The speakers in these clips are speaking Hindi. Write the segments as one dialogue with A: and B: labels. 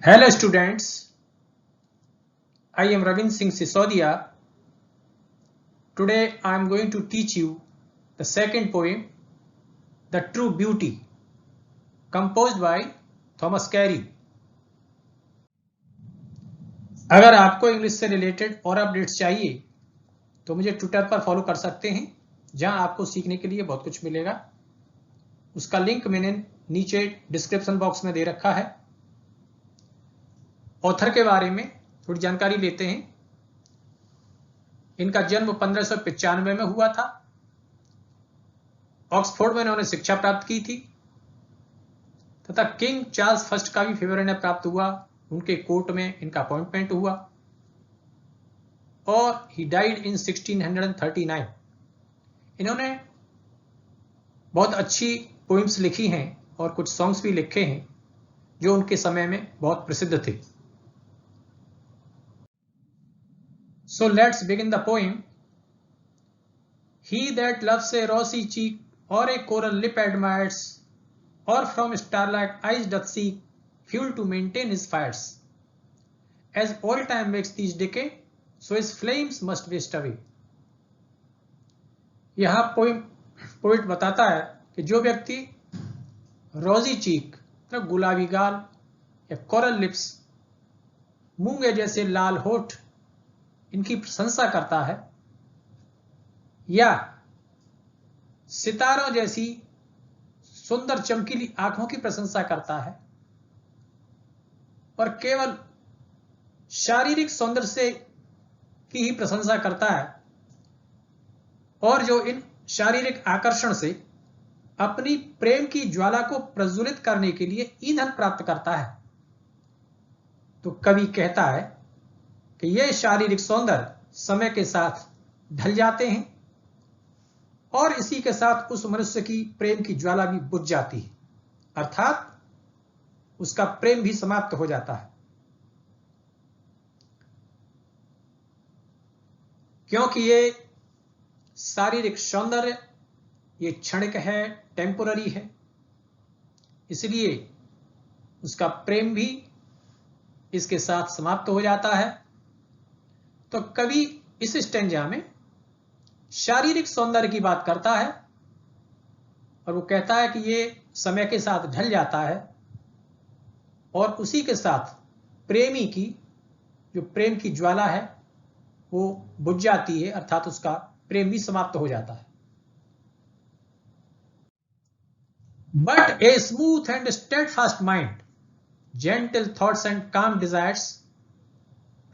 A: Hello students, I am Ravin Singh Sisodia. Today I am going to teach you the second poem, The True Beauty, composed by Thomas Carey. अगर आपको इंग्लिश से रिलेटेड और अपडेट्स चाहिए तो मुझे ट्विटर पर फॉलो कर सकते हैं, जहां आपको सीखने के लिए बहुत कुछ मिलेगा। उसका लिंक मैंने नीचे डिस्क्रिप्शन बॉक्स में दे रखा है। ऑथर के बारे में थोड़ी जानकारी लेते हैं। इनका जन्म 1595 में हुआ था। ऑक्सफोर्ड में इन्होंने शिक्षा प्राप्त की थी तथा किंग चार्ल्स फर्स्ट का भी फेवर इन्हें प्राप्त हुआ। उनके कोर्ट में इनका अपॉइंटमेंट हुआ और ही डाइड इन 1639। इन्होंने बहुत अच्छी पोइम्स लिखी हैं और कुछ सॉन्ग्स भी लिखे हैं जो उनके समय में बहुत प्रसिद्ध थे। So let's begin the poem. He that loves a rosy cheek or a coral lip admires, or from starlight eyes doth seek fuel to maintain his fires. As all time makes these decay, so his flames must waste away. यह पोइट बताता है कि जो व्यक्ति रोजी चीक मतलब गुलाबी गाल या कोरल लिप्स, मूंगे जैसे लाल होठ, इनकी प्रशंसा करता है, या सितारों जैसी सुंदर चमकीली आंखों की प्रशंसा करता है और केवल शारीरिक सौंदर्य से की ही प्रशंसा करता है, और जो इन शारीरिक आकर्षण से अपनी प्रेम की ज्वाला को प्रज्वलित करने के लिए ईंधन प्राप्त करता है, तो कवि कहता है कि ये शारीरिक सौंदर्य समय के साथ ढल जाते हैं और इसी के साथ उस मनुष्य की प्रेम की ज्वाला भी बुझ जाती है, अर्थात उसका प्रेम भी समाप्त हो जाता है। क्योंकि ये शारीरिक सौंदर्य ये क्षणिक है, टेम्पोररी है, इसलिए उसका प्रेम भी इसके साथ समाप्त हो जाता है। तो कवि इस स्टेंजा में शारीरिक सौंदर्य की बात करता है और वो कहता है कि ये समय के साथ ढल जाता है और उसी के साथ प्रेमी की जो प्रेम की ज्वाला है वो बुझ जाती है, अर्थात उसका प्रेम भी समाप्त हो जाता है। But a smooth and steadfast mind, gentle thoughts and काम desires,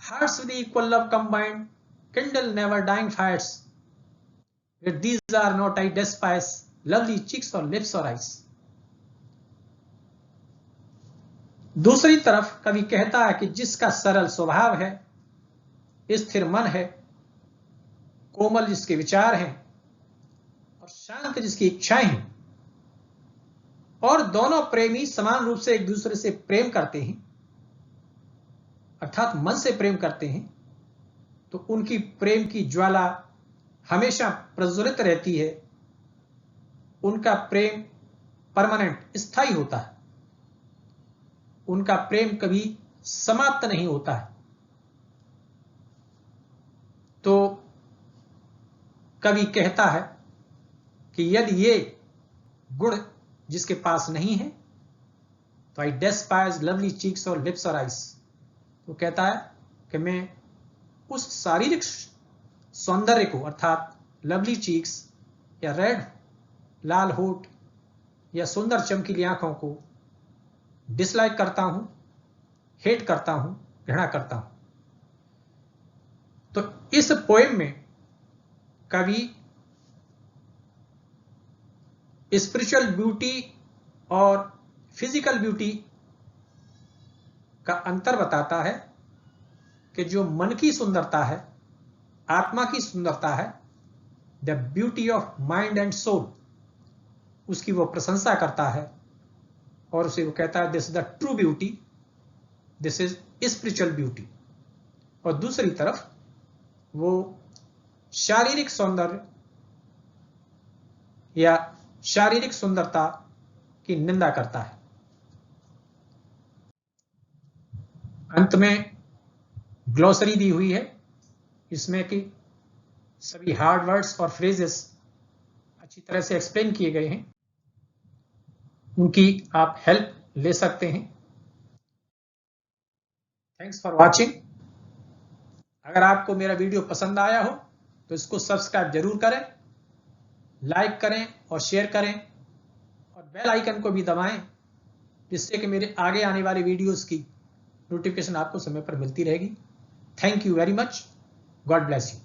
A: hearts with equal love combined, kindle never dying fires. Yet these are not I despise, lovely cheeks or lips or eyes. दूसरी तरफ कवि कहता है कि जिसका सरल स्वभाव है, स्थिर मन है, कोमल जिसके विचार हैं और शांत जिसकी इच्छाएं हैं, और दोनों प्रेमी समान रूप से एक दूसरे से प्रेम करते हैं, अर्थात मन से प्रेम करते हैं, तो उनकी प्रेम की ज्वाला हमेशा प्रज्वलित रहती है। उनका प्रेम परमानेंट, स्थायी होता है। उनका प्रेम कभी समाप्त नहीं होता है। तो कवि कहता है कि यदि ये गुण जिसके पास नहीं है तो आई डेस्पाइज लवली चीक्स और लिप्स और आइस। वो कहता है कि मैं उस शारीरिक सौंदर्य को, अर्थात लवली चीक्स या रेड लाल होठ या सुंदर चमकीली आंखों को डिसलाइक करता हूं, हेट करता हूं, घृणा करता हूं। तो इस पोएम में कवि स्पिरिचुअल ब्यूटी और फिजिकल ब्यूटी का अंतर बताता है कि जो मन की सुंदरता है, आत्मा की सुंदरता है, the beauty of mind and soul, उसकी वो प्रशंसा करता है और उसे वो कहता है this is the true beauty, this is spiritual beauty. और दूसरी तरफ वो शारीरिक सौंदर्य या शारीरिक सुंदरता की निंदा करता है। अंत में ग्लॉसरी दी हुई है, इसमें कि सभी हार्ड वर्ड्स और फ्रेजेस अच्छी तरह से एक्सप्लेन किए गए हैं, उनकी आप हेल्प ले सकते हैं। Thanks for watching. अगर आपको मेरा वीडियो पसंद आया हो तो इसको सब्सक्राइब जरूर करें, लाइक करें और शेयर करें और बेल आइकन को भी दबाएं, जिससे कि मेरे आगे आने वाली वीडियोस की नोटिफिकेशन आपको समय पर मिलती रहेगी। Thank you very much. God bless you.